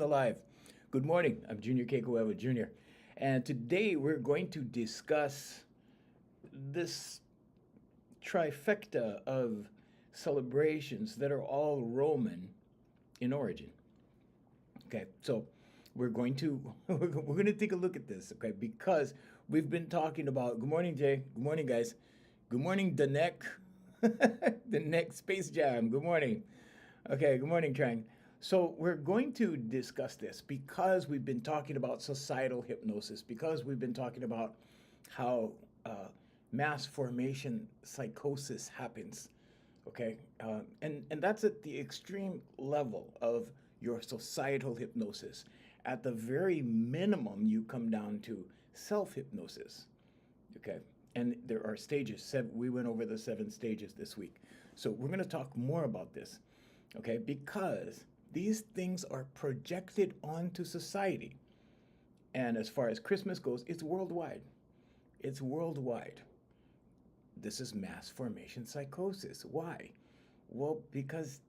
the live. Good morning. I'm Junior Kekuewa Jr. And today we're going to discuss this trifecta of celebrations that are all Roman in origin. Okay, so we're going to we're going to take a look at this. Okay, because we've been talking about. Good morning, Jay. Good morning, guys. Good morning, the neck, the neck Space Jam. Good morning. Okay, good morning, Trang. So we're going to discuss this because we've been talking about societal hypnosis, because we've been talking about how mass formation psychosis happens. Okay, and that's at the extreme level of your societal hypnosis. At the very minimum, you come down to self hypnosis. Okay, and there are stages. We went over the 7 stages this week, so we're going to talk more about this. Okay, because these things are projected onto society. And as far as Christmas goes, it's worldwide. It's worldwide. This is mass formation psychosis. Why? Well, because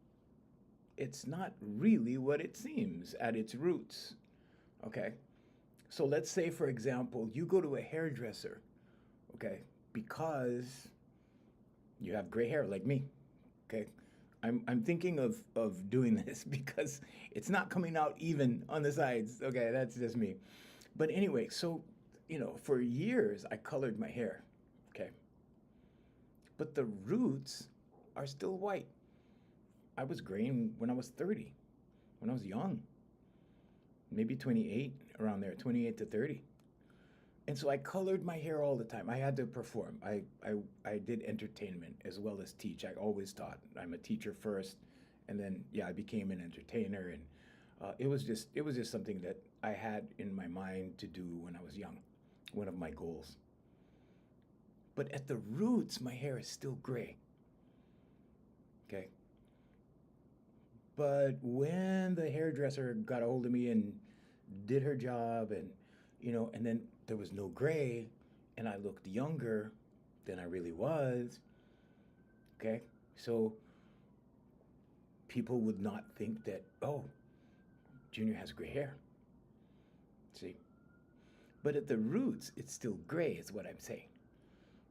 it's not really what it seems at its roots. Okay? So let's say, for example, you go to a hairdresser, okay, because you have gray hair like me. Okay? I'm thinking of doing this because it's not coming out even on the sides. Okay, that's just me. But anyway, so, for years I colored my hair. Okay. But the roots are still white. I was graying when I was 30, when I was young, maybe 28, around there, 28 to 30. And so I colored my hair all the time. I had to perform. I did entertainment as well as teach. I always taught. I'm a teacher first, and then I became an entertainer, and it was just something that I had in my mind to do when I was young, one of my goals. But at the roots, my hair is still gray. Okay. But when the hairdresser got a hold of me and did her job, and then there was no gray, and I looked younger than I really was. Okay, so people would not think that, oh, Junior has gray hair. See? But at the roots, it's still gray, is what I'm saying.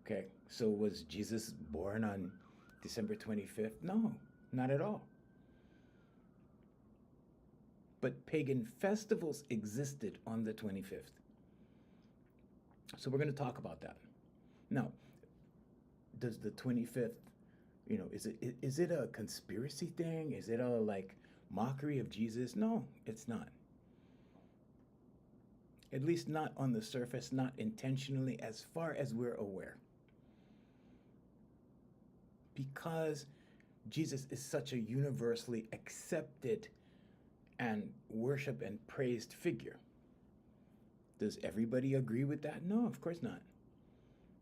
Okay, so was Jesus born on December 25th? No, not at all. But pagan festivals existed on the 25th. So we're going to talk about that. Now, does the 25th, is it a conspiracy thing? Is it a mockery of Jesus? No, it's not. At least not on the surface, not intentionally, as far as we're aware. Because Jesus is such a universally accepted and worshiped and praised figure. Does everybody agree with that? No, of course not.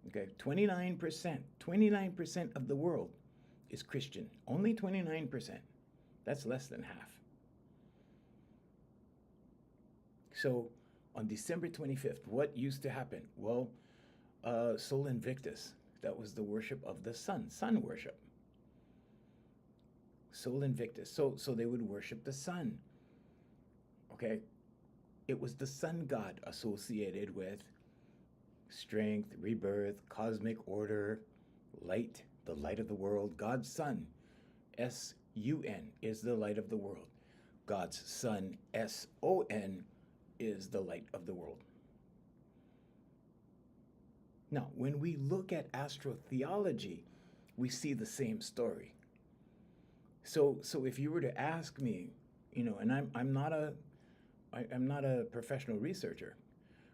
Okay, 29% of the world is Christian. Only 29%. That's less than half. So on December 25th, what used to happen? Well, Sol Invictus, that was the worship of the sun worship. Sol Invictus. So they would worship the sun. Okay, it was the sun god associated with strength, rebirth, cosmic order, light, the light of the world. God's sun, S-U-N, is the light of the world. God's son, S-O-N, is the light of the world. Now, when we look at astrotheology, we see the same story. So if you were to ask me, and I'm not a professional researcher,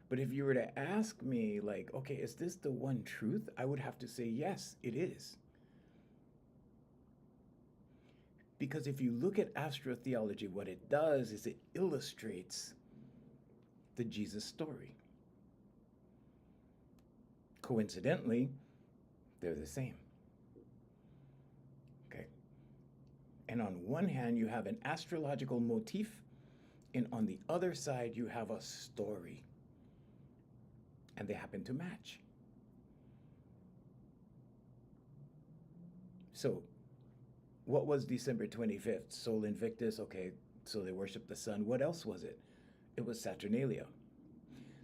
but if you were to ask me, okay, is this the one truth? I would have to say, yes, it is. Because if you look at astrotheology, what it does is it illustrates the Jesus story. Coincidentally, they're the same. Okay. And on one hand, you have an astrological motif, and on the other side, you have a story. And they happen to match. So, what was December 25th? Sol Invictus, okay, so they worshiped the sun. What else was it? It was Saturnalia.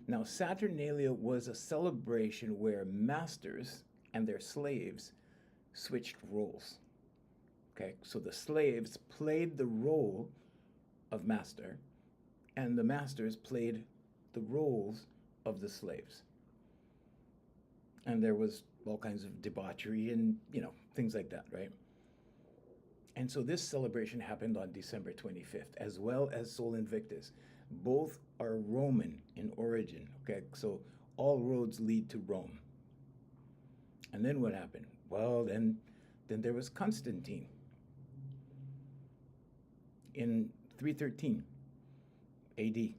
Now, Saturnalia was a celebration where masters and their slaves switched roles. Okay, so the slaves played the role of master, and the masters played the roles of the slaves. And there was all kinds of debauchery and, things like that, right? And so this celebration happened on December 25th, as well as Sol Invictus. Both are Roman in origin, okay? So all roads lead to Rome. And then what happened? Well, then there was Constantine in 313 AD.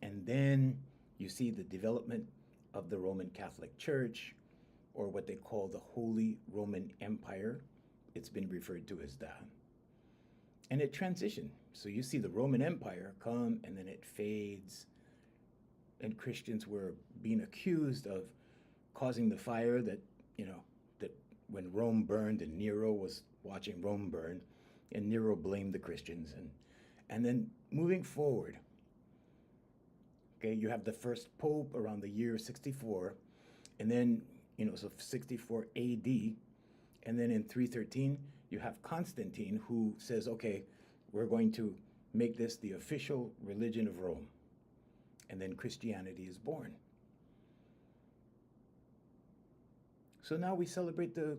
And then you see the development of the Roman Catholic Church, or what they call the Holy Roman Empire. It's been referred to as that. And it transitioned. So you see the Roman Empire come, and then it fades. And Christians were being accused of causing the fire that when Rome burned, and Nero was watching Rome burn, and Nero blamed the Christians. And then moving forward, okay, you have the first pope around the year 64, and then, so 64 AD, and then in 313, you have Constantine, who says, okay, we're going to make this the official religion of Rome. And then Christianity is born. So now we celebrate the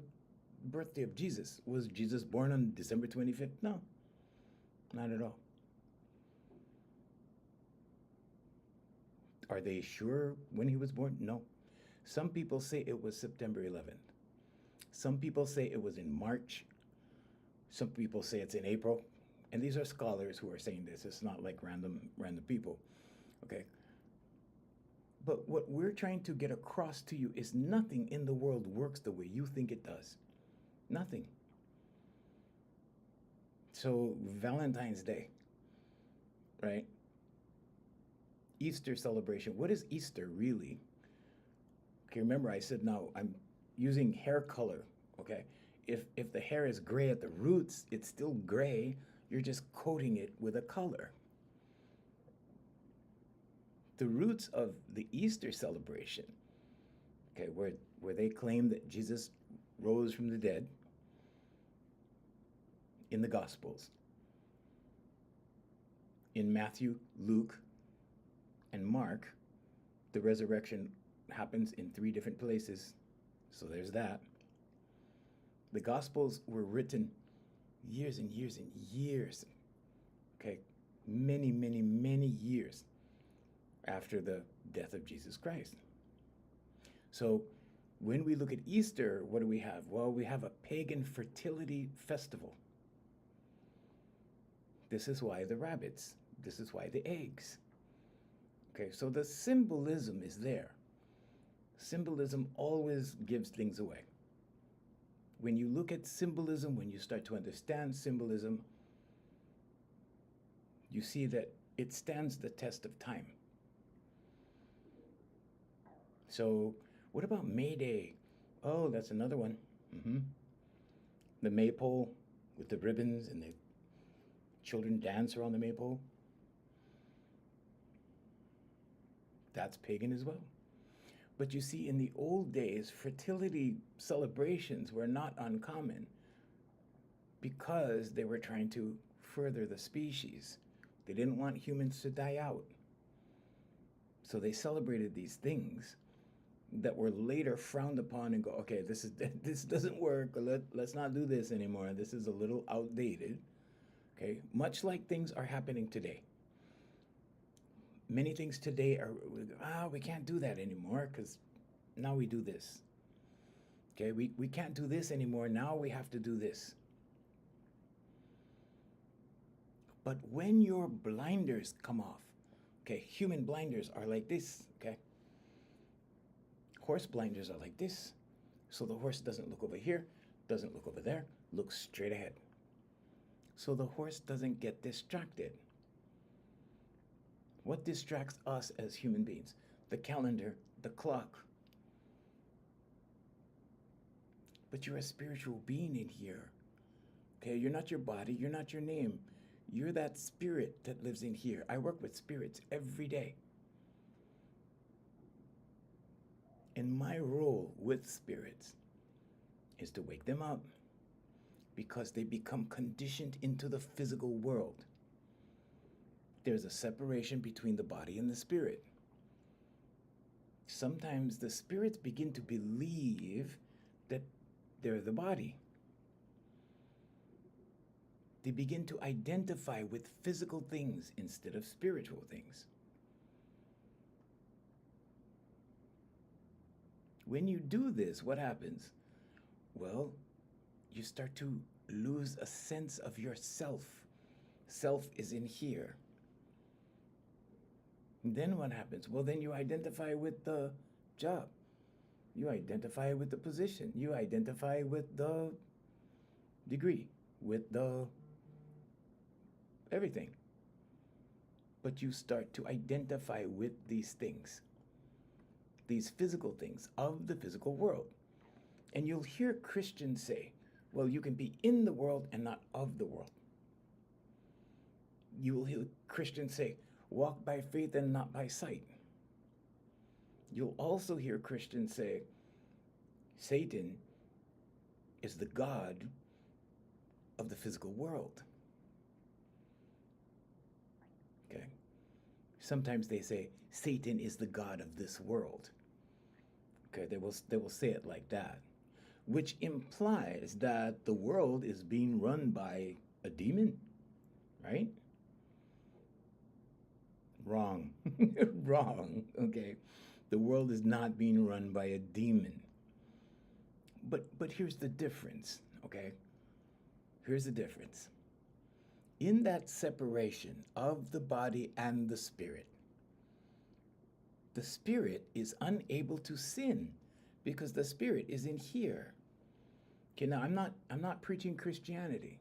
birthday of Jesus. Was Jesus born on December 25th? No, not at all. Are they sure when he was born? No. Some people say it was September 11th. Some people say it was in March. Some people say it's in April. And these are scholars who are saying this. It's not like random people, okay? But what we're trying to get across to you is nothing in the world works the way you think it does. Nothing. So Valentine's Day, right? Easter celebration. What is Easter really? Okay, remember I said now I'm using hair color, okay? If the hair is gray at the roots, it's still gray. You're just coating it with a color. The roots of the Easter celebration, okay, where they claim that Jesus rose from the dead in the Gospels. In Matthew, Luke, and Mark, the resurrection happens in 3 different places. So there's that. The Gospels were written years and years and years, okay, many, many, many years after the death of Jesus Christ. So when we look at Easter, what do we have? Well, we have a pagan fertility festival. This is why the rabbits. This is why the eggs. Okay, so the symbolism is there. Symbolism always gives things away. When you look at symbolism, when you start to understand symbolism, you see that it stands the test of time. So what about May Day? Oh, that's another one. The maypole with the ribbons, and the children dance around the maypole. That's pagan as well. But you see, in the old days, fertility celebrations were not uncommon because they were trying to further the species. They didn't want humans to die out. So they celebrated these things that were later frowned upon and go, okay, this doesn't work. Let's not do this anymore. This is a little outdated. Okay, much like things are happening today. Many things today are, we can't do that anymore because now we do this. Okay, we can't do this anymore. Now we have to do this. But when your blinders come off, okay, human blinders are like this, okay? Horse blinders are like this. So the horse doesn't look over here, doesn't look over there, looks straight ahead. So the horse doesn't get distracted. What distracts us as human beings? The calendar, the clock. But you're a spiritual being in here. Okay, you're not your body, you're not your name. You're that spirit that lives in here. I work with spirits every day. And my role with spirits is to wake them up because they become conditioned into the physical world. There's a separation between the body and the spirit. Sometimes the spirits begin to believe that they're the body. They begin to identify with physical things instead of spiritual things. When you do this, what happens? Well, you start to lose a sense of yourself. Self is in here. And then what happens? Well, then you identify with the job. You identify with the position. You identify with the degree, with the everything. But you start to identify with these things, these physical things of the physical world. And you'll hear Christians say, well, you can be in the world and not of the world. You will hear Christians say, walk by faith and not by sight. You'll also hear Christians say, Satan is the God of the physical world. Okay? Sometimes they say, Satan is the God of this world. Okay, they will say it like that, which implies that the world is being run by a demon, right? Wrong. Wrong. Okay. The world is not being run by a demon. But here's the difference, okay? Here's the difference. In that separation of the body and the spirit is unable to sin because the spirit is in here. Okay, now I'm not preaching Christianity.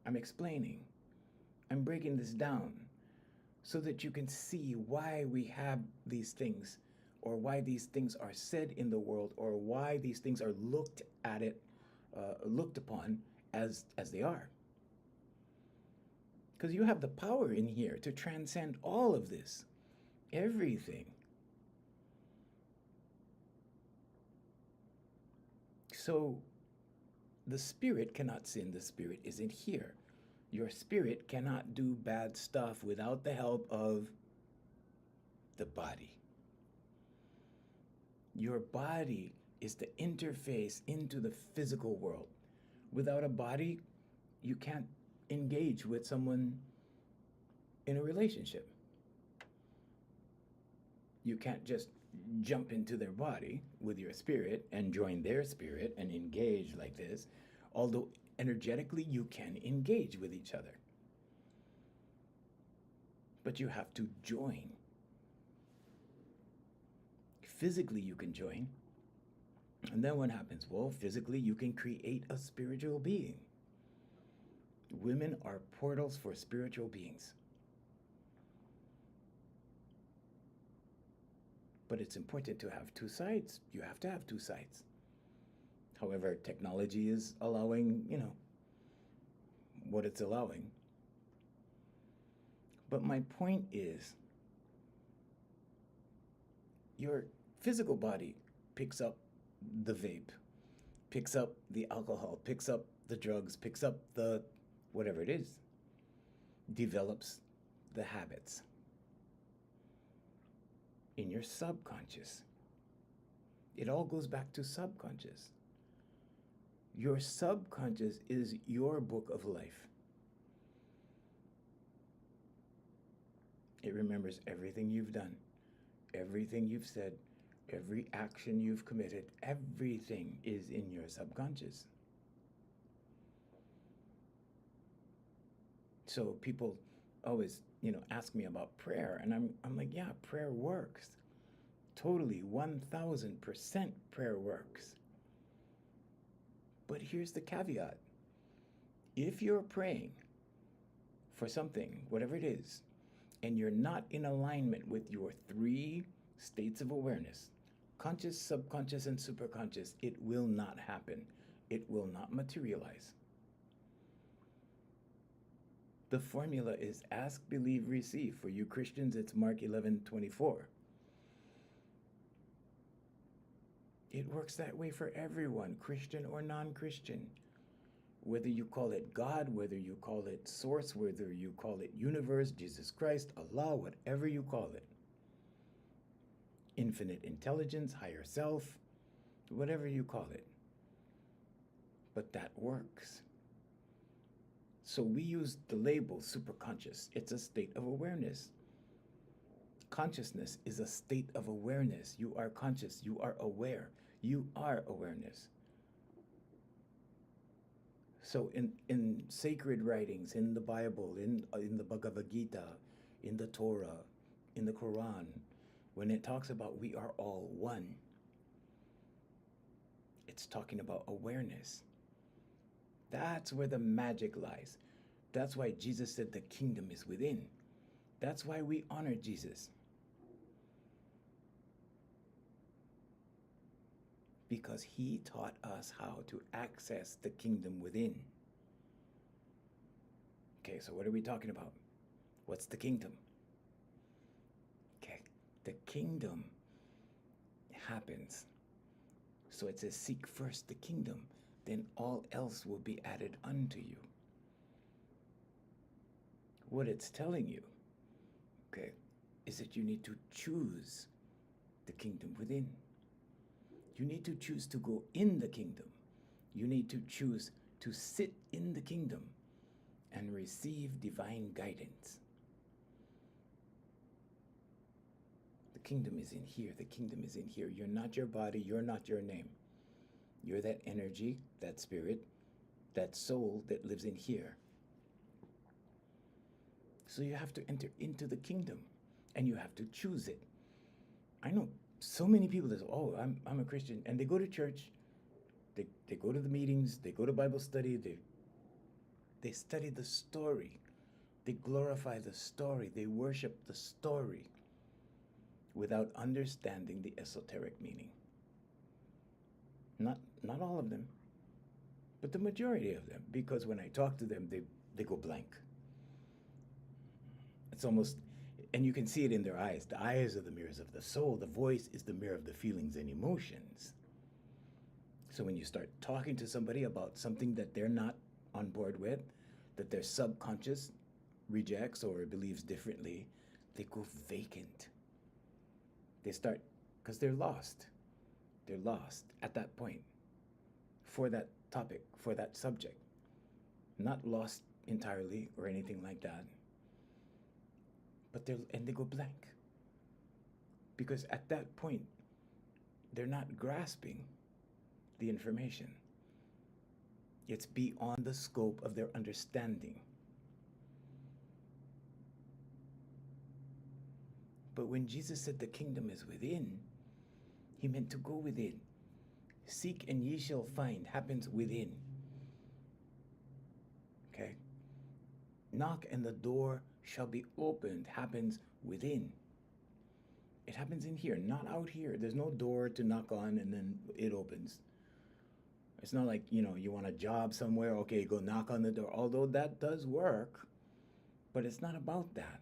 I'm explaining. I'm breaking this down so that you can see why we have these things, or why these things are said in the world, or why these things are looked upon as they are. Because you have the power in here to transcend all of this, everything. So the spirit cannot sin. The spirit isn't here. Your spirit cannot do bad stuff without the help of the body. Your body is the interface into the physical world. Without a body, you can't engage with someone in a relationship. You can't just jump into their body with your spirit and join their spirit and engage like this, although energetically you can engage with each other. But you have to join. Physically you can join. And then what happens? Well, physically you can create a spiritual being. Women are portals for spiritual beings. But it's important to have two sides. You have to have two sides. However, technology is allowing, what it's allowing. But my point is, your physical body picks up the vape, picks up the alcohol, picks up the drugs, picks up the whatever it is, develops the habits in your subconscious. It all goes back to subconscious. Your subconscious is your book of life. It remembers everything you've done, everything you've said, every action you've committed. Everything is in your subconscious. So people always, ask me about prayer, and I'm like, yeah, prayer works. Totally, 1000% prayer works. But here's the caveat. If you're praying for something, whatever it is, and you're not in alignment with your three states of awareness, conscious, subconscious, and superconscious, it will not happen. It will not materialize. The formula is ask, believe, receive. For you Christians, it's Mark 11:24. It works that way for everyone, Christian or non-Christian. Whether you call it God, whether you call it source, whether you call it universe, Jesus Christ, Allah, whatever you call it. Infinite intelligence, higher self, whatever you call it. But that works. So we use the label superconscious. It's a state of awareness. Consciousness is a state of awareness. You are conscious. You are aware. You are awareness. So in sacred writings, in the Bible, in the Bhagavad Gita, in the Torah, in the Quran, when it talks about we are all one, it's talking about awareness. That's where the magic lies. That's why Jesus said the kingdom is within. That's why we honor Jesus. Because he taught us how to access the kingdom within. Okay, so what are we talking about? What's the kingdom? Okay, the kingdom happens. So it says, seek first the kingdom, then all else will be added unto you. What it's telling you, okay, is that you need to choose the kingdom within. You need to choose to go in the kingdom. You need to choose to sit in the kingdom and receive divine guidance. The kingdom is in here. The kingdom is in here. You're not your body. You're not your name. You're that energy, that spirit, that soul that lives in here. So you have to enter into the kingdom and you have to choose it. I know so many people that say, oh, I'm a Christian, and they go to church, they go to the meetings, they go to Bible study, they study the story, they glorify the story, they worship the story without understanding the esoteric meaning. Not all of them, but the majority of them, because when I talk to them, they go blank. It's almost, and you can see it in their eyes. The eyes are the mirrors of the soul. The voice is the mirror of the feelings and emotions. So when you start talking to somebody about something that they're not on board with, that their subconscious rejects or believes differently, they go vacant. They start, because they're lost. They're lost at that point for that topic, for that subject. Not lost entirely or anything like that. But they go blank. Because at that point, they're not grasping the information. It's beyond the scope of their understanding. But when Jesus said the kingdom is within, he meant to go within. Seek and ye shall find happens within. Okay? Knock and the door shall be opened happens within. It happens in here, not out here. There's no door to knock on and then it opens. It's not like, you want a job somewhere, okay, go knock on the door. Although that does work, but it's not about that.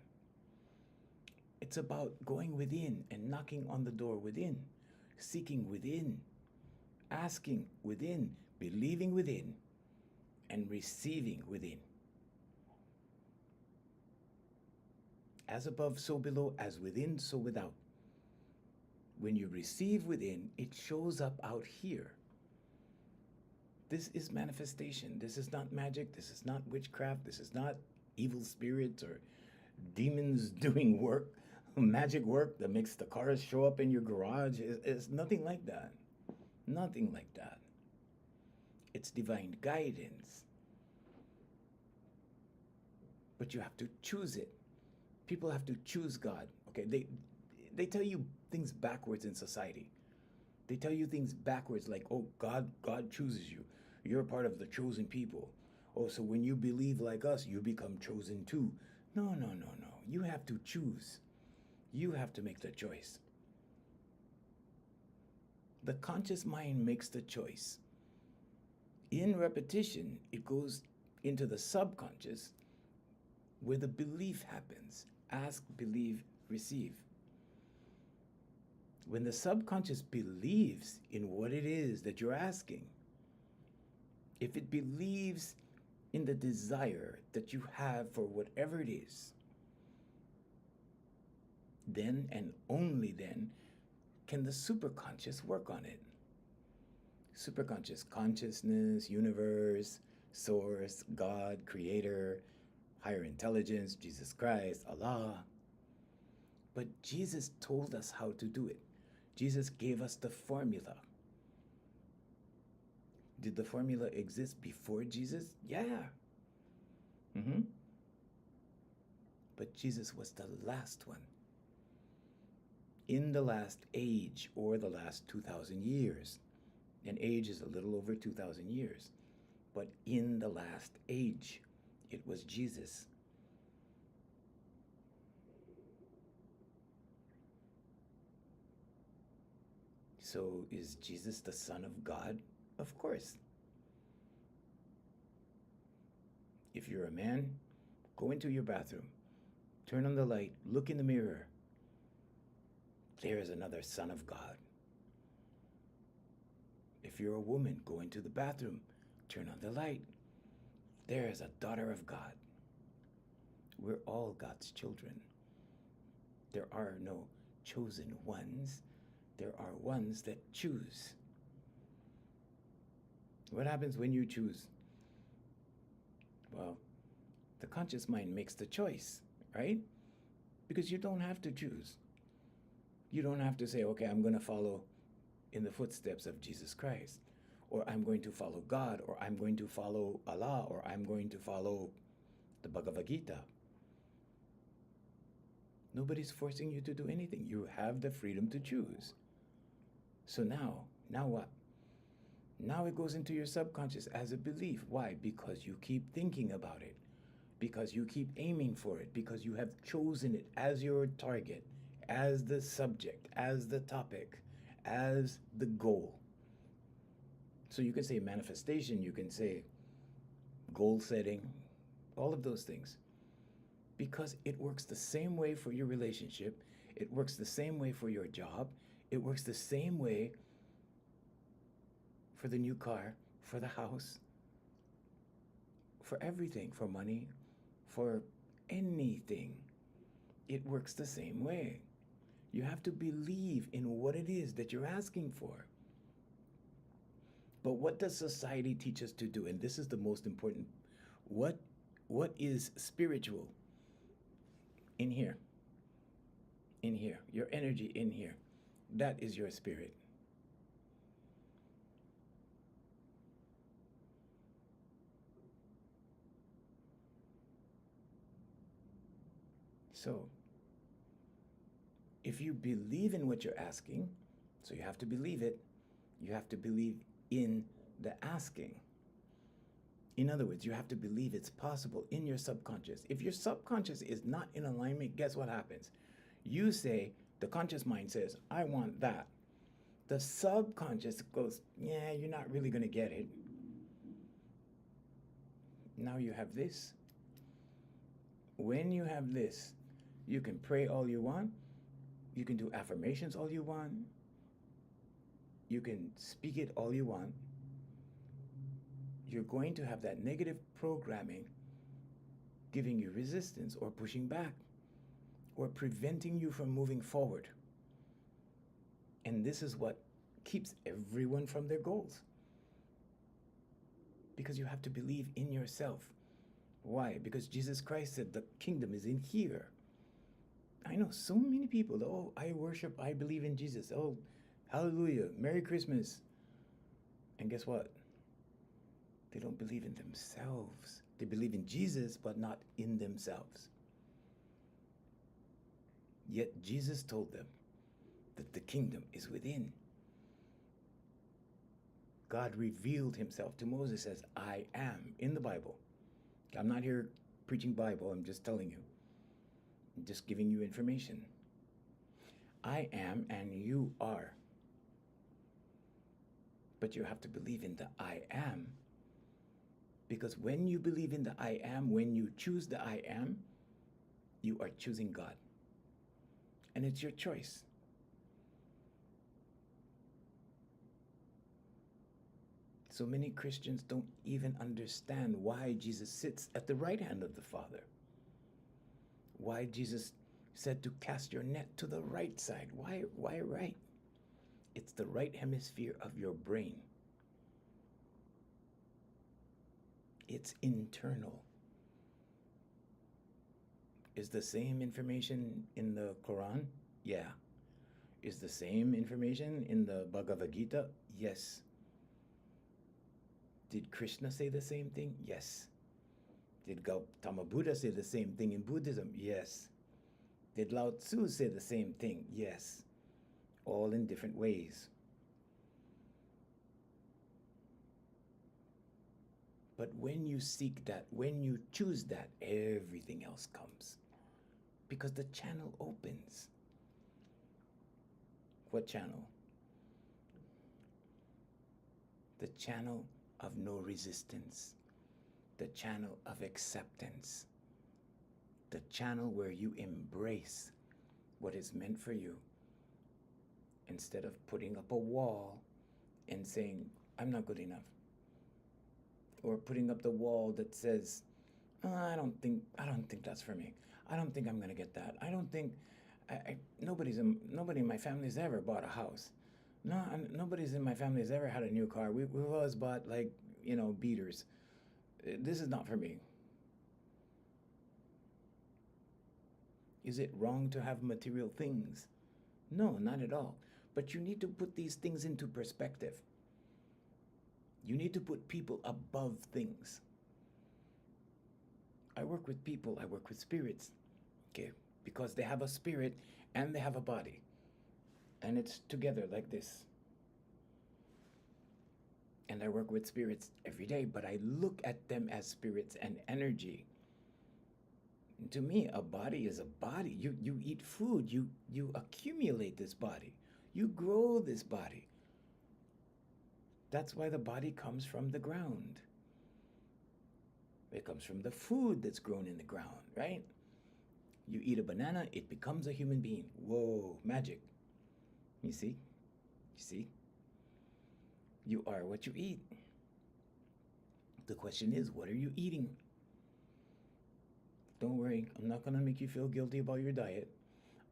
It's about going within and knocking on the door within, seeking within, asking within, believing within, and receiving within. As above, so below, as within, so without. When you receive within, it shows up out here. This is manifestation. This is not magic. This is not witchcraft. This is not evil spirits or demons doing work, magic work that makes the cars show up in your garage. It's nothing like that. Nothing like that. It's divine guidance. But you have to choose it. People have to choose God. Okay, they tell you things backwards in society. They tell you things backwards like, oh, God chooses you. You're part of the chosen people. Oh, so when you believe like us, you become chosen too. No. You have to choose. You have to make the choice. The conscious mind makes the choice. In repetition, it goes into the subconscious, where the belief happens. Ask, believe, receive. When the subconscious believes in what it is that you're asking, if it believes in the desire that you have for whatever it is, then and only then can the superconscious work on it. Superconscious, consciousness, universe, source, God, creator, higher intelligence, Jesus Christ, Allah. But Jesus told us how to do it. Jesus gave us the formula. Did the formula exist before Jesus? Yeah. But Jesus was the last one. In the last age, or the last 2,000 years. An age is a little over 2,000 years. But in the last age, it was Jesus. So is Jesus the Son of God? Of course. If you're a man, go into your bathroom, turn on the light, look in the mirror. There is another Son of God. If you're a woman, go into the bathroom, turn on the light. There is a daughter of God. We're all God's children. There are no chosen ones. There are ones that choose. What happens when you choose? Well, the conscious mind makes the choice, right? Because you don't have to choose. You don't have to say, okay, I'm going to follow in the footsteps of Jesus Christ, or I'm going to follow God, or I'm going to follow Allah, or I'm going to follow the Bhagavad Gita. Nobody's forcing you to do anything. You have the freedom to choose. So now what? Now it goes into your subconscious as a belief. Why? Because you keep thinking about it. Because you keep aiming for it. Because you have chosen it as your target, as the subject, as the topic, as the goal. So you can say manifestation, you can say goal setting, all of those things. Because it works the same way for your relationship. It works the same way for your job. It works the same way for the new car, for the house, for everything, for money, for anything. It works the same way. You have to believe in what it is that you're asking for. But what does society teach us to do? And this is the most important. What is spiritual? In here. In here. Your energy in here. That is your spirit. So, if you believe in what you're asking, so you have to believe it, you have to believe in the asking. In other words, you have to believe it's possible in your subconscious. If your subconscious is not in alignment, guess what happens? You say, the conscious mind says, I want that. The subconscious goes, yeah, you're not really going to get it. Now you have this. When you have this, you can pray all you want. You can do affirmations all you want. You can speak it all you want. You're going to have that negative programming giving you resistance or pushing back or preventing you from moving forward. And this is what keeps everyone from their goals. Because you have to believe in yourself. Why? Because Jesus Christ said the kingdom is in here. I know so many people, oh, I worship, I believe in Jesus. Oh, hallelujah, Merry Christmas. And guess what? They don't believe in themselves. They believe in Jesus, but not in themselves. Yet Jesus told them that the kingdom is within. God revealed himself to Moses as I am in the Bible. I'm not here preaching Bible, I'm just telling you. I'm just giving you information. I am and you are. But you have to believe in the I am. Because when you believe in the I am, when you choose the I am, you are choosing God. And it's your choice. So many Christians don't even understand why Jesus sits at the right hand of the Father. Why Jesus said to cast your net to the right side. Why right? It's the right hemisphere of your brain. It's internal. Is the same information in the Quran? Yeah. Is the same information in the Bhagavad Gita? Yes. Did Krishna say the same thing? Yes. Did Gautama Buddha say the same thing in Buddhism? Yes. Did Lao Tzu say the same thing? Yes. All in different ways. But when you seek that, when you choose that, everything else comes. Because the channel opens. What channel? The channel of no resistance. The channel of acceptance. The channel where you embrace what is meant for you. Instead of putting up a wall and saying, I'm not good enough. Or putting up the wall that says, oh, I don't think that's for me. I don't think I'm going to get that. I don't think, nobody in my family's ever bought a house. No, nobody's in my family has ever had a new car. We've always bought beaters. This is not for me. Is it wrong to have material things? No, not at all. But you need to put these things into perspective. You need to put people above things. I work with people, I work with spirits, okay? Because they have a spirit and they have a body. And it's together like this. And I work with spirits every day, but I look at them as spirits and energy. To me, a body is a body. You eat food, you accumulate this body. You grow this body. That's why the body comes from the ground. It comes from the food that's grown in the ground, right? You eat a banana, it becomes a human being. Whoa, magic. You see? You see? You are what you eat. The question is, what are you eating? Don't worry, I'm not going to make you feel guilty about your diet.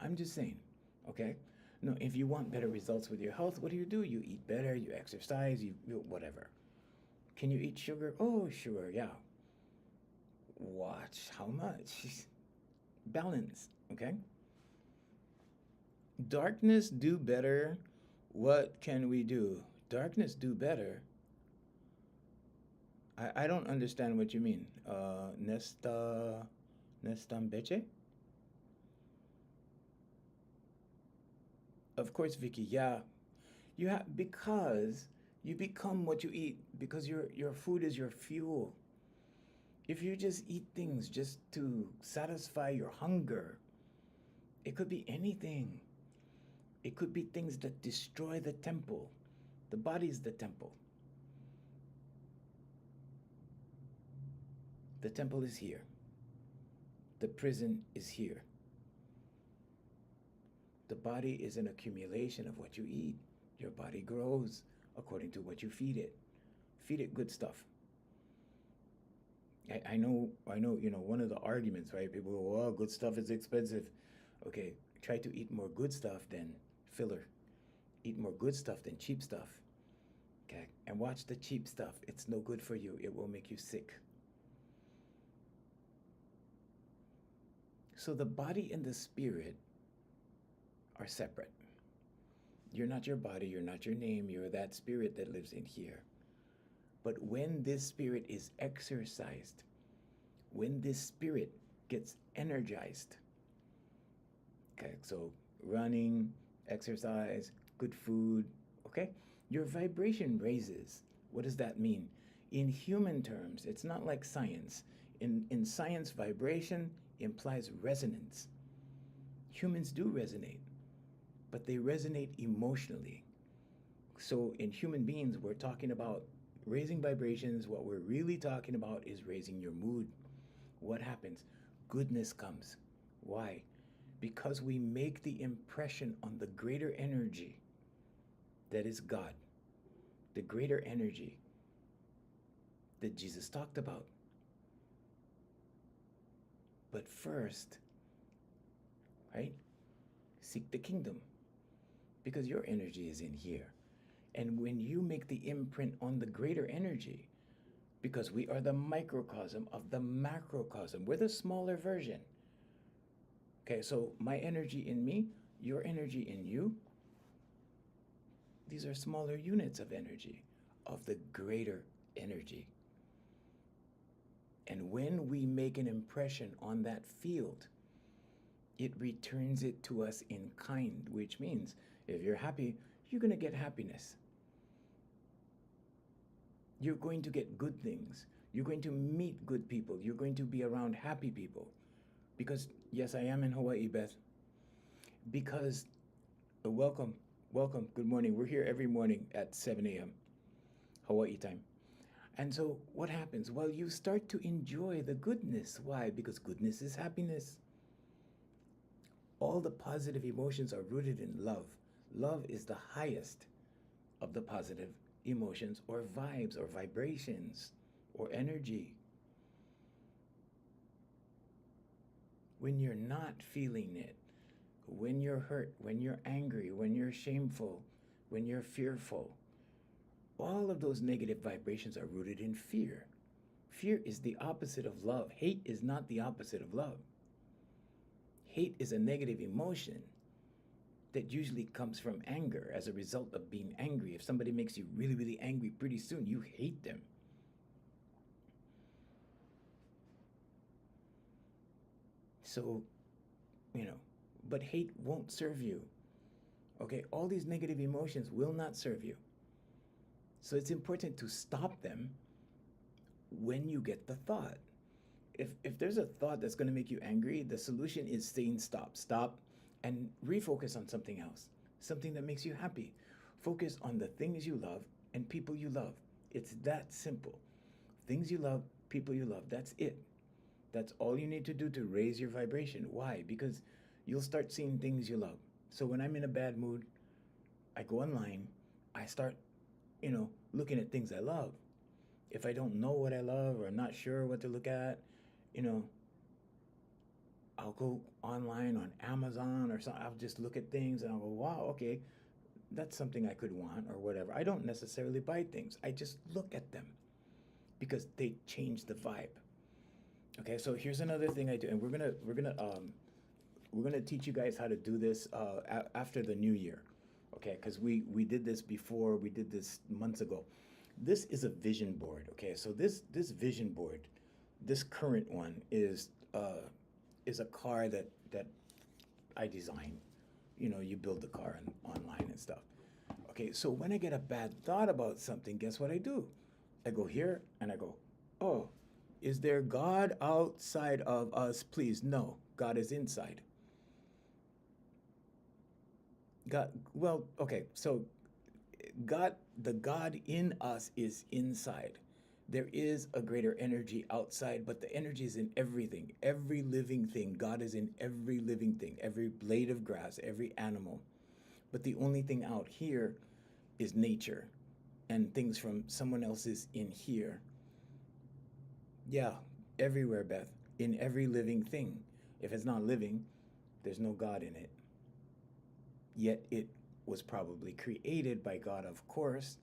I'm just saying, okay? No, if you want better results with your health, what do? You eat better, you exercise, you whatever. Can you eat sugar? Oh, sure, yeah. Watch how much. Balance, okay? Darkness do better. What can we do? Darkness do better. I don't understand what you mean. Nestambeche? Of course, Vicky, yeah. You have because you become what you eat because your food is your fuel. If you just eat things just to satisfy your hunger, it could be anything. It could be things that destroy the temple. The body is the temple. The temple is here. The prison is here. The body is an accumulation of what you eat. Your body grows according to what you feed it. Feed it good stuff. I know, one of the arguments, right? People go, oh, good stuff is expensive. Okay, try to eat more good stuff than filler. Eat more good stuff than cheap stuff. Okay, and watch the cheap stuff. It's no good for you. It will make you sick. So the body and the spirit are separate. You're not your body, you're not your name, you're that spirit that lives in here. But when this spirit is exercised, when this spirit gets energized, okay, so running, exercise, good food, okay, your vibration raises. What does that mean? In human terms, it's not like science. In science, vibration implies resonance. Humans do resonate, but they resonate emotionally. So in human beings, we're talking about raising vibrations. What we're really talking about is raising your mood. What happens? Goodness comes. Why? Because we make the impression on the greater energy that is God, the greater energy that Jesus talked about. But first, right, seek the kingdom because your energy is in here. And when you make the imprint on the greater energy, because we are the microcosm of the macrocosm, we're the smaller version. Okay, so my energy in me, your energy in you, these are smaller units of energy, of the greater energy. And when we make an impression on that field, it returns it to us in kind, which means if you're happy, you're going to get happiness. You're going to get good things. You're going to meet good people. You're going to be around happy people. Because, yes, I am in Hawaii, Beth. Because, welcome, welcome, good morning. We're here every morning at 7 a.m. Hawaii time. And so what happens? Well, you start to enjoy the goodness. Why? Because goodness is happiness. All the positive emotions are rooted in love. Love is the highest of the positive emotions or vibes or vibrations or energy. When you're not feeling it, when you're hurt, when you're angry, when you're shameful, when you're fearful, all of those negative vibrations are rooted in fear. Fear is the opposite of love. Hate is not the opposite of love. Hate is a negative emotion that usually comes from anger as a result of being angry. If somebody makes you really, really angry, pretty soon you hate them. So, but hate won't serve you. Okay, all these negative emotions will not serve you. So it's important to stop them when you get the thought. If there's a thought that's going to make you angry, the solution is saying stop, and refocus on something else, something that makes you happy. Focus on the things you love and people you love. It's that simple. Things you love, people you love, that's it. That's all you need to do to raise your vibration. Why? Because you'll start seeing things you love. So when I'm in a bad mood, I go online, I start, looking at things I love. If I don't know what I love or I'm not sure what to look at, I'll go online on Amazon or something. I'll just look at things and I'll go, wow, okay, that's something I could want or whatever. I don't necessarily buy things. I just look at them because they change the vibe. Okay, so here's another thing I do, and we're gonna teach you guys how to do this after the new year. Okay, because we did this before. We did this months ago. This is a vision board. Okay, so this vision board, this current one is a car that I designed. You build the car online and stuff. Okay, so when I get a bad thought about something, guess what I do? I go here and I go, oh, is there God outside of us? Please, no. God is inside. God, well, okay, so the God in us is inside. There is a greater energy outside, but the energy is in everything, every living thing. God is in every living thing, every blade of grass, every animal. But the only thing out here is nature and things from someone else's in here. Yeah, everywhere, Beth, in every living thing. If it's not living, there's no God in it. Yet it was probably created by God, of course.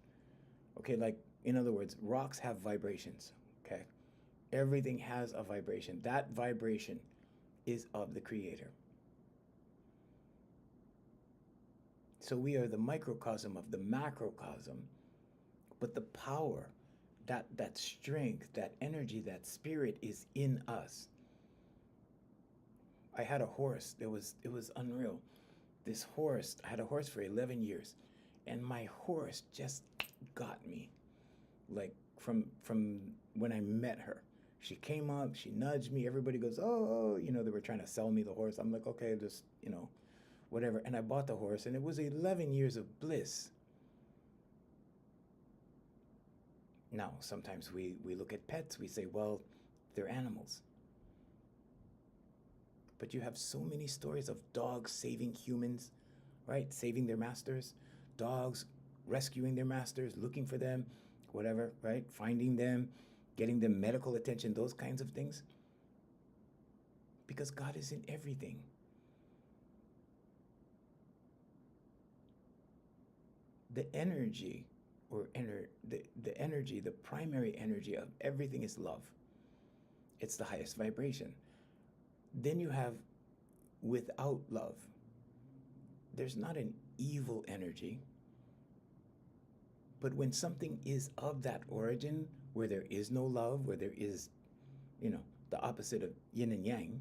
Okay, like, in other words, rocks have vibrations. Okay, everything has a vibration. That vibration is of the Creator. So we are the microcosm of the macrocosm, but the power, that strength, that energy, that spirit is in us. I had a horse. It was unreal. This horse, I had a horse for 11 years, and my horse just got me. Like from when I met her. She came up, she nudged me. Everybody goes, oh, they were trying to sell me the horse. I'm like, okay, just, whatever. And I bought the horse, and it was 11 years of bliss. Now, sometimes we look at pets, we say, well, they're animals. But you have so many stories of dogs saving humans, right? Saving their masters, dogs rescuing their masters, looking for them, whatever, right? Finding them, getting them medical attention, those kinds of things. Because God is in everything. The energy, the energy, the primary energy of everything is love. It's the highest vibration. Then you have without love. There's not an evil energy, but when something is of that origin, where there is no love, where there is, the opposite of yin and yang,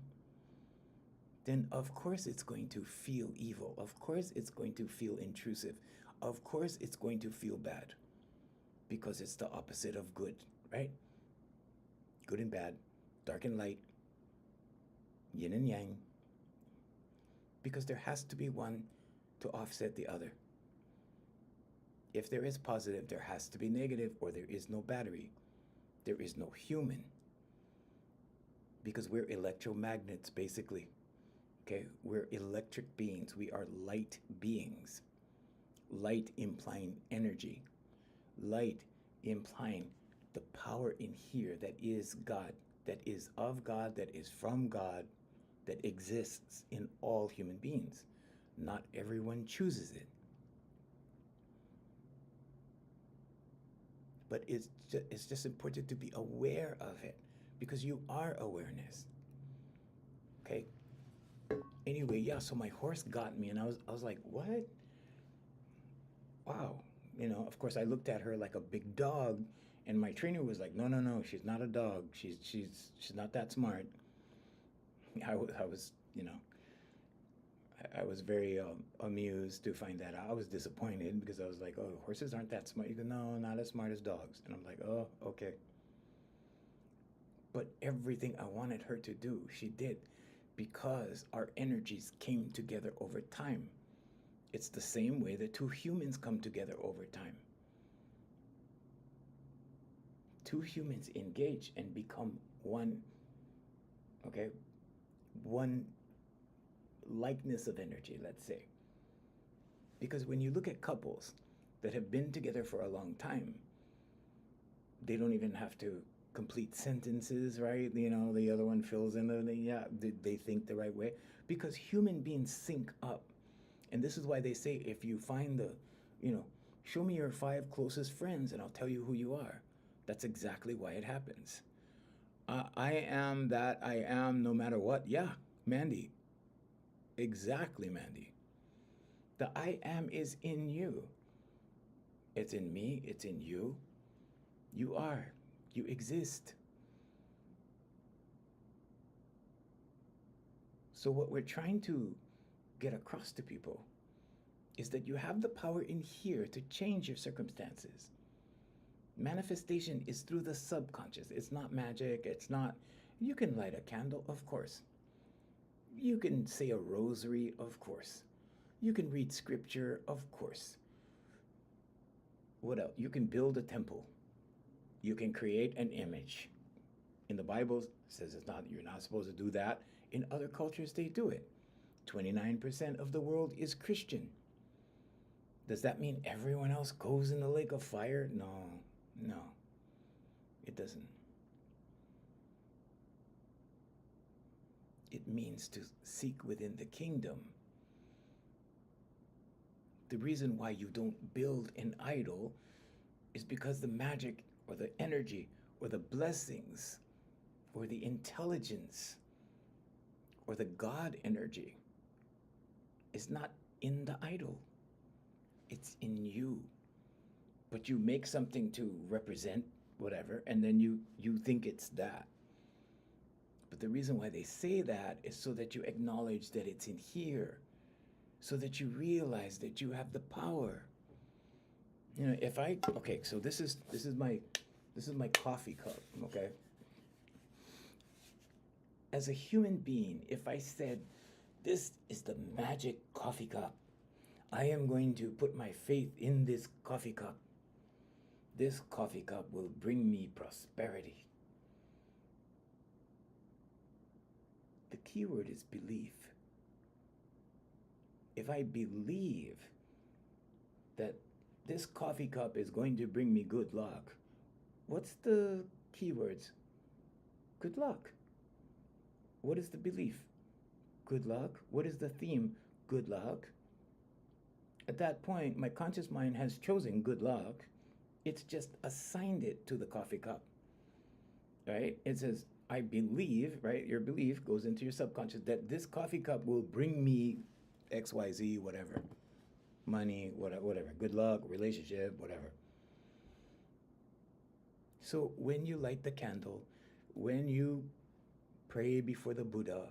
then of course it's going to feel evil. Of course it's going to feel intrusive. Of course it's going to feel bad because it's the opposite of good, right? Good and bad, dark and light, yin and yang, because there has to be one to offset the other. If there is positive, there has to be negative, or there is no battery. There is no human. Because we're electromagnets, basically. Okay? We're electric beings. We are light beings. Light implying energy. Light implying the power in here that is God, that is of God, that is from God, that exists in all human beings. Not everyone chooses it. But it's just important to be aware of it, because you are awareness. Okay? Anyway, yeah, so my horse got me, and I was like, what? Wow. Of course I looked at her like a big dog, and my trainer was like, no, she's not a dog. She's not that smart. I was, I was very amused to find that out. I was disappointed because I was like, oh, horses aren't that smart. You go, no, not as smart as dogs. And I'm like, oh, okay. But everything I wanted her to do, she did, because our energies came together over time. It's the same way that two humans come together over time. Two humans engage and become one, okay? One likeness of energy, let's say. Because when you look at couples that have been together for a long time, they don't even have to complete sentences, right? The other one fills in they think the right way, because human beings sync up. And this is why they say, if you find show me your 5 closest friends and I'll tell you who you are. That's exactly why it happens. I am that I am no matter what. Yeah, Mandy. Exactly, Mandy. The I am is in you. It's in me, it's in you. You are. You exist. So what we're trying to get across to people is that you have the power in here to change your circumstances. Manifestation is through the subconscious. It's not magic. It's not, you can light a candle, of course. You can say a rosary, of course. You can read scripture, of course. What else? You can build a temple. You can create an image. In the Bible, it says you're not supposed to do that. In other cultures, they do it. 29% of the world is Christian. Does that mean everyone else goes in the lake of fire? No, it doesn't. It means to seek within the kingdom. The reason why you don't build an idol is because the magic or the energy or the blessings or the intelligence or the God energy is not in the idol. It's in you. But you make something to represent whatever, and then you think it's that. But the reason why they say that is so that you acknowledge that it's in here, so that you realize that you have the power. So this is my coffee cup, okay? As a human being, if I said, this is the magic coffee cup, I am going to put my faith in this coffee cup. This coffee cup will bring me prosperity. The key word is belief. If I believe that this coffee cup is going to bring me good luck, what's the keywords? Good luck. What is the belief? Good luck. What is the theme? Good luck. At that point, my conscious mind has chosen good luck. It's just assigned it to the coffee cup, right? It says, I believe, right? Your belief goes into your subconscious that this coffee cup will bring me XYZ, whatever. Money, whatever. Good luck, relationship, whatever. So when you light the candle, when you pray before the Buddha,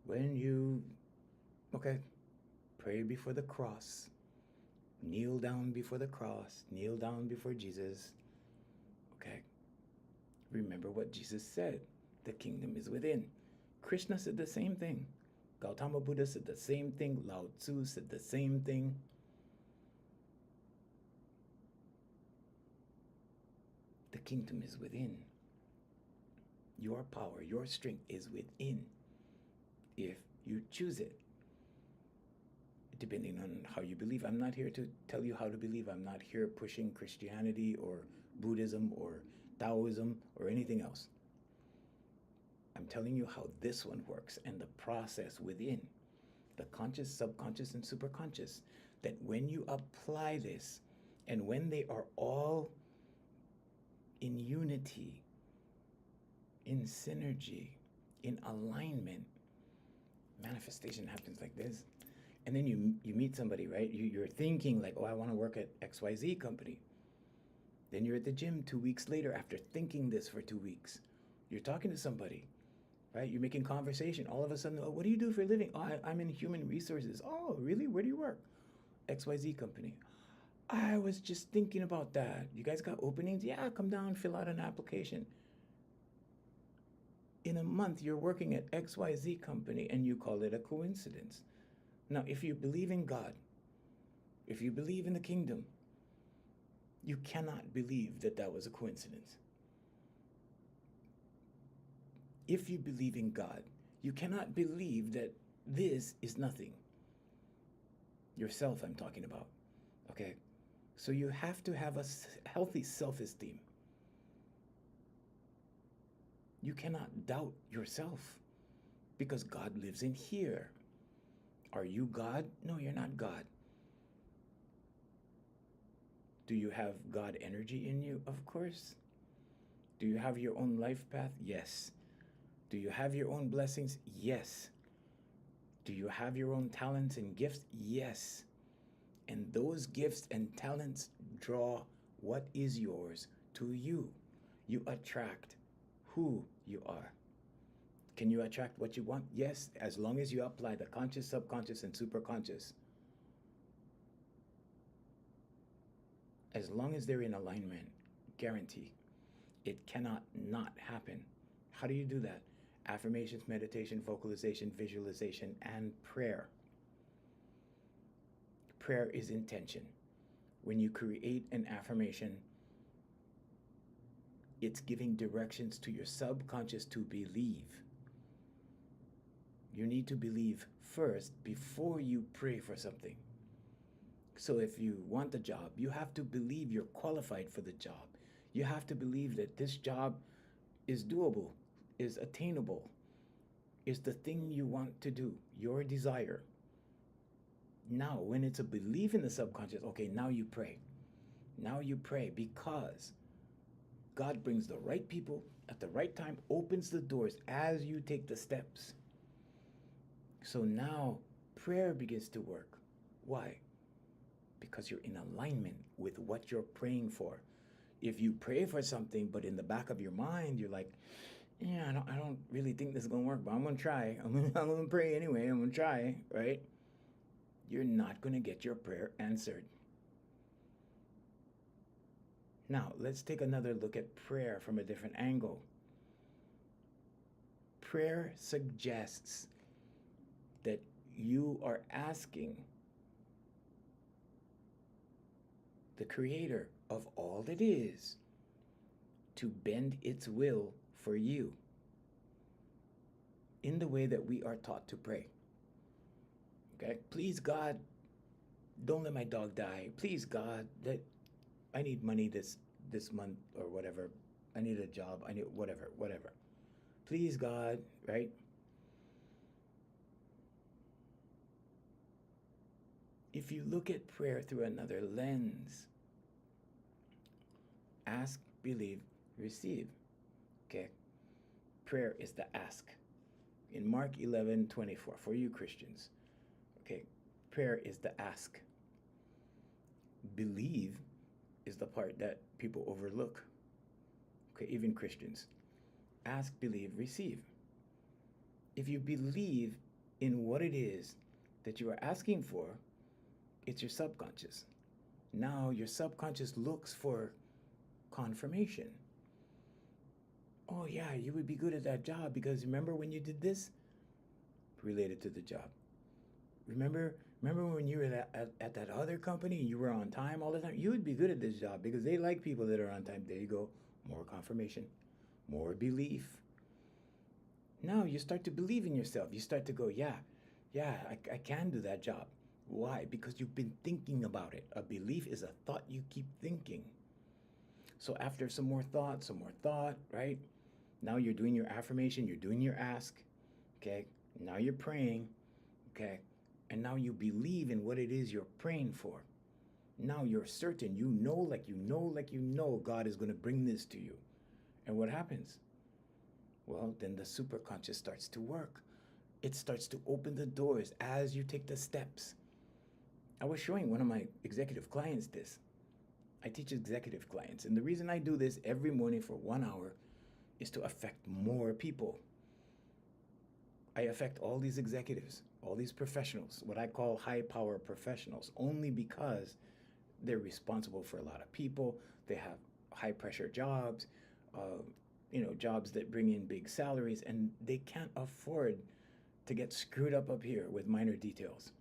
when you, pray before the cross, kneel down before the cross, kneel down before Jesus, remember what Jesus said. The kingdom is within. Krishna said the same thing. Gautama Buddha said the same thing. Lao Tzu said the same thing. The kingdom is within. Your power, your strength is within if you choose it. Depending on how you believe. I'm not here to tell you how to believe. I'm not here pushing Christianity or Buddhism or Taoism or anything else. I'm telling you how this one works and the process within the conscious, subconscious, and superconscious. That when you apply this and when they are all in unity, in synergy, in alignment, manifestation happens like this. And then you meet somebody, right? You're thinking like, oh, I want to work at XYZ company. Then you're at the gym 2 weeks later after thinking this for 2 weeks. You're talking to somebody, right? You're making conversation. All of a sudden, oh, what do you do for a living? Oh, I'm in human resources. Oh, really? Where do you work? XYZ company. I was just thinking about that. You guys got openings? Yeah, come down, fill out an application. In a month, you're working at XYZ company and you call it a coincidence. Now, if you believe in God, if you believe in the kingdom, you cannot believe that that was a coincidence. If you believe in God, you cannot believe that this is nothing. Yourself, I'm talking about. Okay? So you have to have a healthy self-esteem. You cannot doubt yourself because God lives in here. Are you God? No, you're not God. Do you have God energy in you? Of course. Do you have your own life path? Yes. Do you have your own blessings? Yes. Do you have your own talents and gifts? Yes. And those gifts and talents draw what is yours to you. You attract who you are. Can you attract what you want? Yes, as long as you apply the conscious, subconscious, and superconscious. As long as they're in alignment, guarantee. It cannot not happen. How do you do that? Affirmations, meditation, vocalization, visualization, and prayer. Prayer is intention. When you create an affirmation, it's giving directions to your subconscious to believe. You need to believe first before you pray for something. So if you want a job, you have to believe you're qualified for the job. You have to believe that this job is doable, is attainable, is the thing you want to do, your desire. Now, when it's a belief in the subconscious, okay, now you pray. Now you pray because God brings the right people at the right time, opens the doors as you take the steps. So now prayer begins to work. Why? Because you're in alignment with what you're praying for. If you pray for something, but in the back of your mind, you're like, yeah, I don't really think this is going to work, but I'm going to try. I'm going to pray anyway. I'm going to try, right? You're not going to get your prayer answered. Now, let's take another look at prayer from a different angle. Prayer suggests that you are asking the creator of all that is to bend its will for you. in the way that we are taught to pray. Okay? Please, God, don't let my dog die. Please, God, that I need money this month or whatever. I need a job. I need whatever. Please, God, right? If you look at prayer through another lens, ask, believe, receive. Okay? Prayer is the ask. In Mark 11:24, for you Christians, okay, prayer is the ask. Believe is the part that people overlook. Okay, even Christians. Ask, believe, receive. If you believe in what it is that you are asking for, it's your subconscious. Now your subconscious looks for confirmation. Oh yeah, you would be good at that job because remember when you did this? Related to the job. Remember when you were at that other company and you were on time all the time? You would be good at this job because they like people that are on time. There you go. More confirmation, more belief. Now you start to believe in yourself. You start to go, yeah, I can do that job. Why? Because you've been thinking about it. A belief is a thought you keep thinking. So after some more thought, right? Now you're doing your affirmation, you're doing your ask, okay? Now you're praying, okay? And now you believe in what it is you're praying for. Now you're certain, you know God is going to bring this to you. And what happens? Well, then the superconscious starts to work. It starts to open the doors as you take the steps. I was showing one of my executive clients this. I teach executive clients, and the reason I do this every morning for 1 hour is to affect more people. I affect all these executives, all these professionals, what I call high power professionals, only because they're responsible for a lot of people. They have high pressure jobs, jobs that bring in big salaries, and they can't afford to get screwed up here with minor details.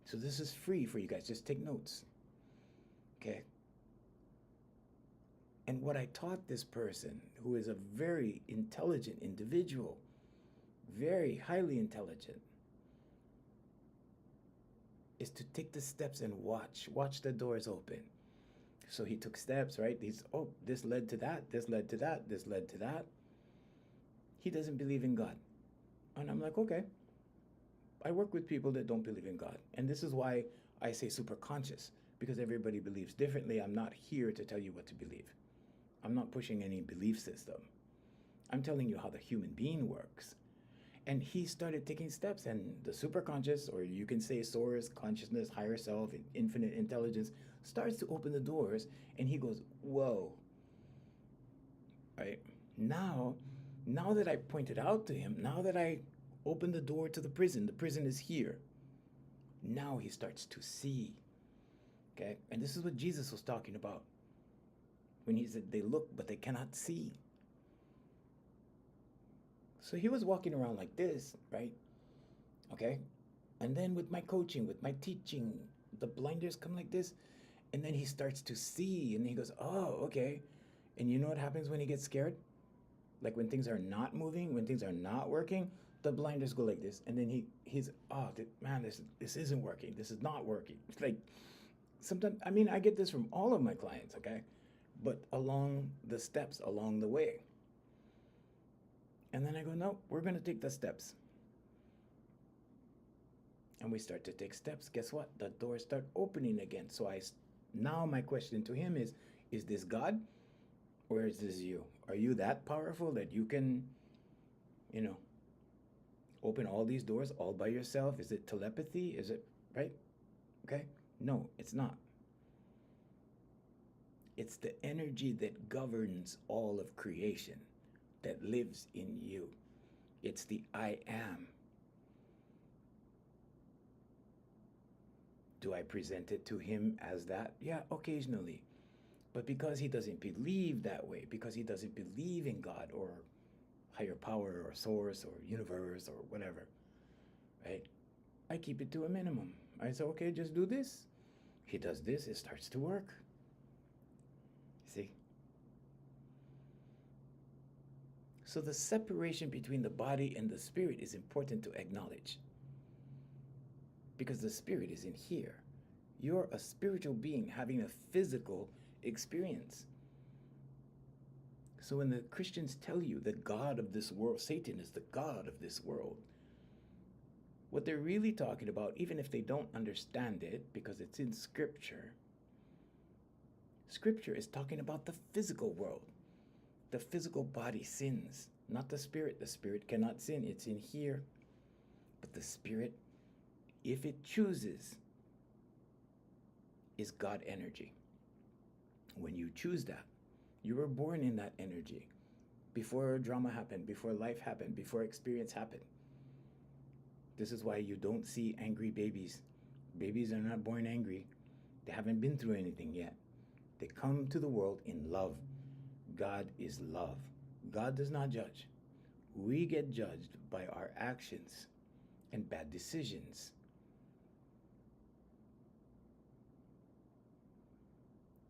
So this is free for you guys. Just take notes. Okay. And what I taught this person, who is a very intelligent individual, very highly intelligent, is to take the steps and watch the doors open. So he took steps, right? This led to that, this led to that, this led to that. He doesn't believe in God. And I'm like, okay. I work with people that don't believe in God. And this is why I say super conscious, because everybody believes differently. I'm not here to tell you what to believe. I'm not pushing any belief system. I'm telling you how the human being works. And he started taking steps, and the superconscious, or you can say source, consciousness, higher self, infinite intelligence, starts to open the doors, and he goes, whoa. Right? Now that I pointed out to him, now that I opened the door to the prison is here. Now he starts to see. Okay? And this is what Jesus was talking about when he said they look, but they cannot see. So he was walking around like this, right? Okay? And then with my coaching, with my teaching, the blinders come like this. And then he starts to see, and he goes, oh, okay. And you know what happens when he gets scared? Like when things are not moving, when things are not working, the blinders go like this. And then he's, this isn't working. This is not working. It's like, sometimes, I get this from all of my clients, okay? But along the steps, along the way. And then I go, no, we're going to take the steps. And we start to take steps. Guess what? The doors start opening again. So now my question to him is this God or is this you? Are you that powerful that you can, open all these doors all by yourself? Is it telepathy? Is it, right? Okay? No, it's not. It's the energy that governs all of creation that lives in you. It's the I am. Do I present it to him as that? Yeah, occasionally. But because he doesn't believe that way, because he doesn't believe in God or higher power or source or universe or whatever, right? I keep it to a minimum. I say, okay, just do this. He does this, it starts to work. See? So the separation between the body and the spirit is important to acknowledge because the spirit is in here. You're a spiritual being having a physical experience. So when the Christians tell you the God of this world, Satan is the God of this world, what they're really talking about, even if they don't understand it because it's in Scripture, Scripture is talking about the physical world. The physical body sins, not the spirit. The spirit cannot sin, it's in here. But the spirit, if it chooses, is God energy. When you choose that, you were born in that energy. Before drama happened, before life happened, before experience happened. This is why you don't see angry babies. Babies are not born angry. They haven't been through anything yet. They come to the world in love. God is love. God does not judge. We get judged by our actions and bad decisions.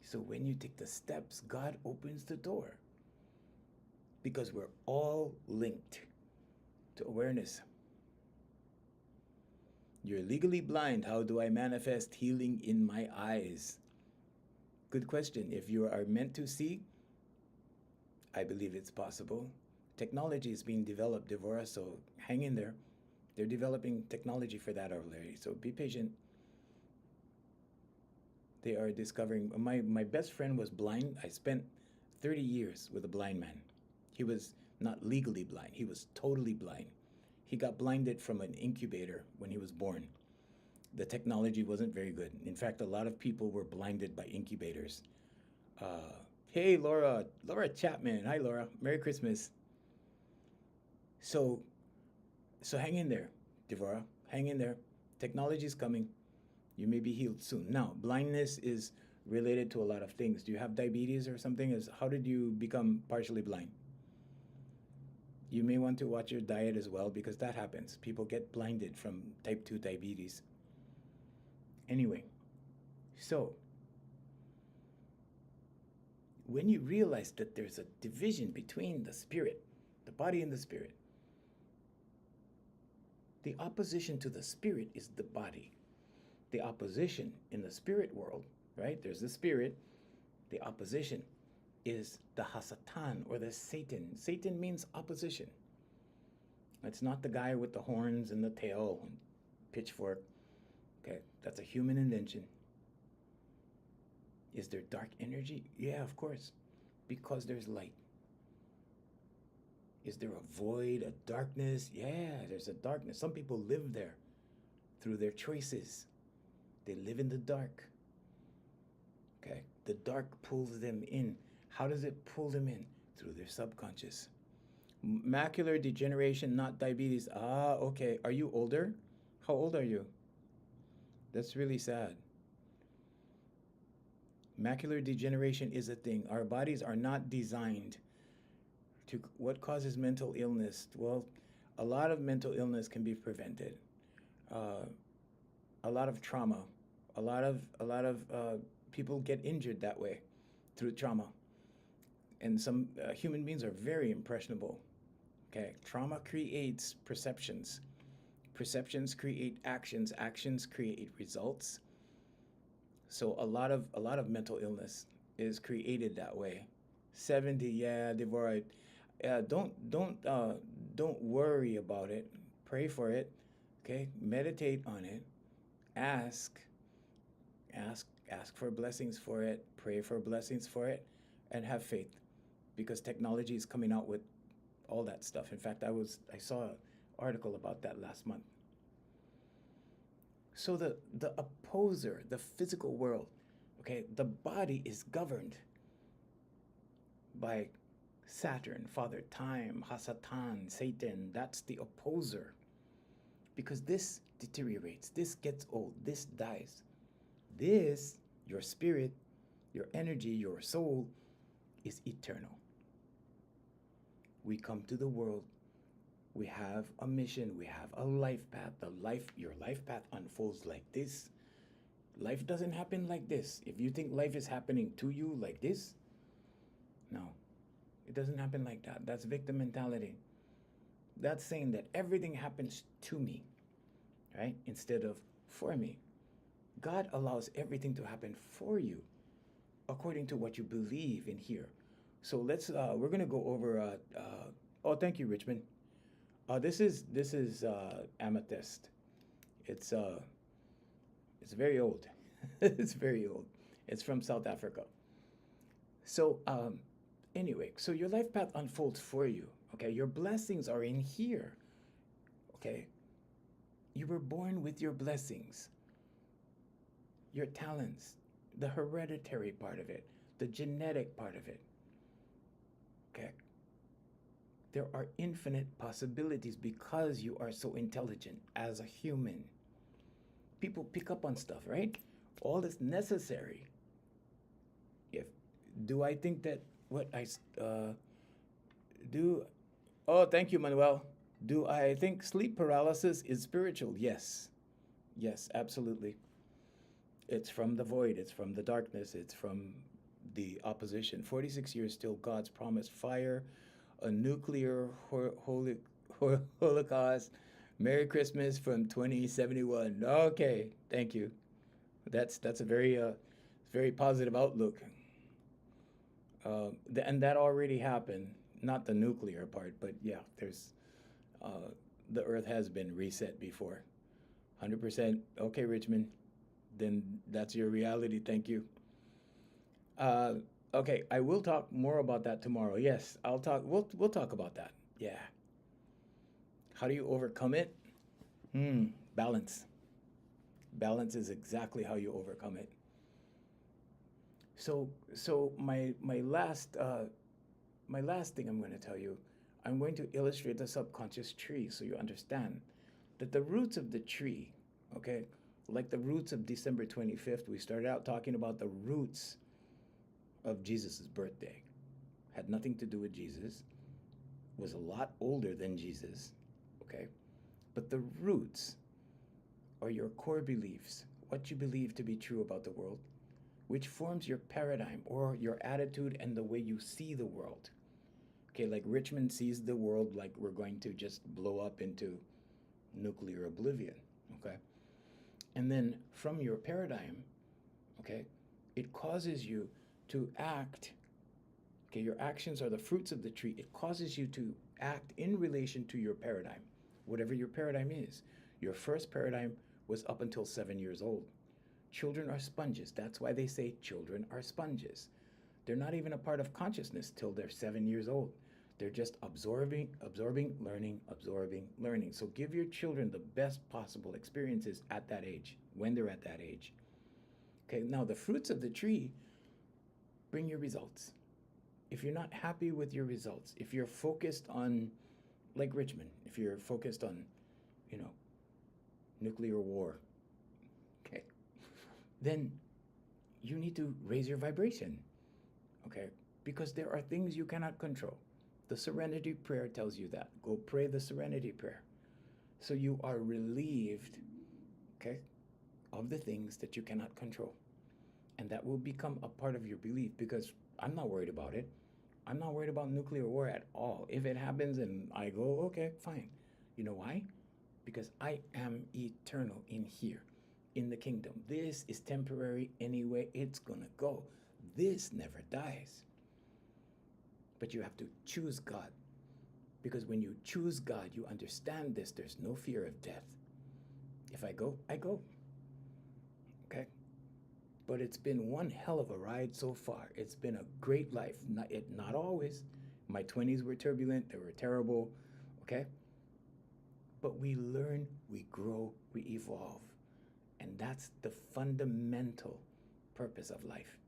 So when you take the steps, God opens the door because we're all linked to awareness. You're legally blind. How do I manifest healing in my eyes? Good question. If you are meant to see, I believe it's possible. Technology is being developed, Devorah, so hang in there. They're developing technology for that already, so be patient. They are discovering. My best friend was blind. I spent 30 years with a blind man. He was not legally blind. He was totally blind. He got blinded from an incubator when he was born. The technology wasn't very good. In fact, a lot of people were blinded by incubators. Hey, Laura Chapman. Hi, Laura. Merry Christmas. So hang in there, Devorah. Hang in there. Technology is coming. You may be healed soon. Now, blindness is related to a lot of things. Do you have diabetes or something? How did you become partially blind? You may want to watch your diet as well because that happens. People get blinded from type 2 diabetes. Anyway, so when you realize that there's a division between the spirit, the body and the spirit, the opposition to the spirit is the body. The opposition in the spirit world, right? There's the spirit. The opposition is the Hasatan or the Satan. Satan means opposition. It's not the guy with the horns and the tail and pitchfork. Okay, that's a human invention. Is there dark energy? Yeah, of course, because there's light. Is there a void, a darkness? Yeah, there's a darkness. Some people live there through their choices. They live in the dark. Okay, the dark pulls them in. How does it pull them in? Through their subconscious. Macular degeneration, not diabetes. Ah, okay. Are you older? How old are you? That's really sad. Macular degeneration is a thing. Our bodies are not designed to. What causes mental illness? Well, a lot of mental illness can be prevented. A lot of trauma. A lot of people get injured that way through trauma. And some human beings are very impressionable. Okay, trauma creates perceptions. Perceptions create actions. Actions create results. So a lot of mental illness is created that way. 70, yeah, Devorah. Don't worry about it. Pray for it. Okay, meditate on it. Ask for blessings for it. Pray for blessings for it, and have faith, because technology is coming out with all that stuff. In fact, I saw an article about that last month. So the opposer, the physical world, okay, the body is governed by Saturn, Father Time, Hasatan, Satan. That's the opposer. Because this deteriorates, this gets old, this dies. This, your spirit, your energy, your soul, is eternal. We come to the world. We have a mission. We have a life path. Your life path unfolds like this. Life doesn't happen like this. If you think life is happening to you like this, no, It doesn't happen like that. That's victim mentality. That's saying that everything happens to me, right? Instead of for me. God allows everything to happen for you according to what you believe in here. So we're gonna go over. Oh, thank you, Richmond. This is amethyst. It's uh, it's very old. It's very old. It's from South Africa. So anyway, so your life path unfolds for you. Okay, your blessings are in here. Okay, you were born with your blessings, your talents, the hereditary part of it, the genetic part of it. Okay, there are infinite possibilities because you are so intelligent as a human. People pick up on stuff, right? All is necessary. If do I think that what I do? Oh, thank you, Manuel. Do I think sleep paralysis is spiritual? Yes, yes, absolutely. It's from the void. It's from the darkness. It's from the opposition. 46 years still God's promised fire, a nuclear holocaust. Merry Christmas from 2071. Okay, thank you. That's a very positive outlook. And that already happened. Not the nuclear part, but yeah, there's the Earth has been reset before. 100%. Okay, Richmond. Then that's your reality. Thank you. Uh, okay, I will talk more about that tomorrow. Yes, I'll talk. We'll talk about that. Yeah. How do you overcome it? Balance. Balance is exactly how you overcome it. So my last thing I'm going to tell you, I'm going to illustrate the subconscious tree so you understand that the roots of the tree, okay, like the roots of December 25th, we started out talking about the roots of Jesus' birthday. Had nothing to do with Jesus, was a lot older than Jesus, okay? But the roots are your core beliefs, what you believe to be true about the world, which forms your paradigm or your attitude and the way you see the world. Okay, like Richmond sees the world like we're going to just blow up into nuclear oblivion, okay? And then from your paradigm, okay, it causes you to act. Okay, your actions are the fruits of the tree. It causes you to act in relation to your paradigm, whatever your paradigm is. Your first paradigm was up until 7 years old. Children are sponges. That's why they say children are sponges. They're not even a part of consciousness till they're 7 years old. They're just absorbing, learning, absorbing, learning. So give your children the best possible experiences at that age, when they're at that age. Okay, now the fruits of the tree bring your results. If you're not happy with your results, if you're focused on, like Richmond, if you're focused on, you know, nuclear war, okay, then you need to raise your vibration, okay? Because there are things you cannot control. The serenity prayer tells you that. Go pray the serenity prayer. So you are relieved, okay, of the things that you cannot control. And that will become a part of your belief because I'm not worried about it. I'm not worried about nuclear war at all. If it happens and I go, okay, fine. You know why? Because I am eternal in here, in the kingdom. This is temporary anyway. It's gonna go. This never dies. But you have to choose God. Because when you choose God, you understand this. There's no fear of death. If I go, I go. Okay? But it's been one hell of a ride so far. It's been a great life. Not always. My 20s were turbulent. They were terrible. Okay? But we learn, we grow, we evolve. And that's the fundamental purpose of life.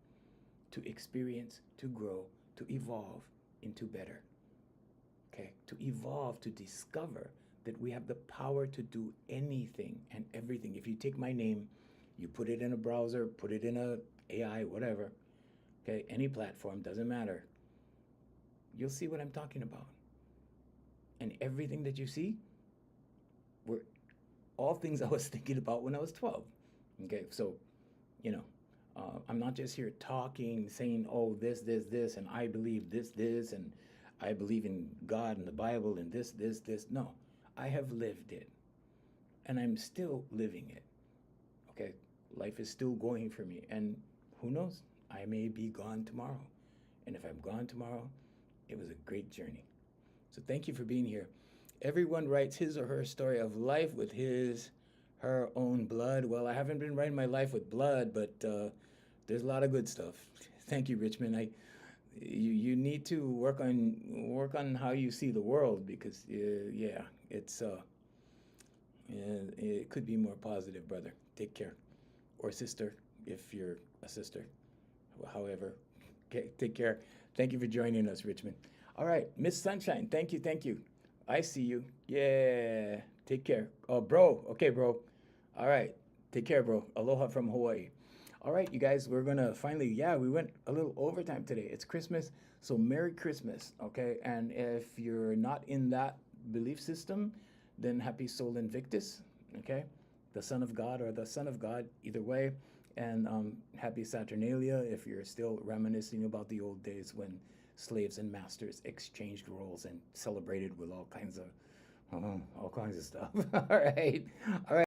To experience, to grow, to evolve into better. Okay? To evolve, to discover that we have the power to do anything and everything. If you take my name, you put it in a browser, put it in a AI, whatever, okay, any platform, doesn't matter. You'll see what I'm talking about. And everything that you see were all things I was thinking about when I was 12. Okay, so, you know, I'm not just here talking, saying, oh, this, and I believe this, and I believe in God and the Bible and this. No, I have lived it, and I'm still living it. Okay, life is still going for me, and who knows? I may be gone tomorrow, and if I'm gone tomorrow, it was a great journey. So thank you for being here. Everyone writes his or her story of life with her own blood. Well, I haven't been writing my life with blood, but there's a lot of good stuff. Thank you, Richmond. You need to work on how you see the world because yeah, it could be more positive, brother. Take care, or sister, if you're a sister. However, okay, take care. Thank you for joining us, Richmond. All right, Miss Sunshine, thank you. I see you. Yeah, take care. Oh, bro. Okay, bro. All right, take care, bro. Aloha from Hawaii. All right, you guys, we're gonna finally, yeah, we went a little overtime today. It's Christmas, so Merry Christmas, okay? And if you're not in that belief system, then Happy Sol Invictus, okay? The Son of God or the Son of God, either way. And Happy Saturnalia if you're still reminiscing about the old days when slaves and masters exchanged roles and celebrated with all kinds of stuff. All right, all right.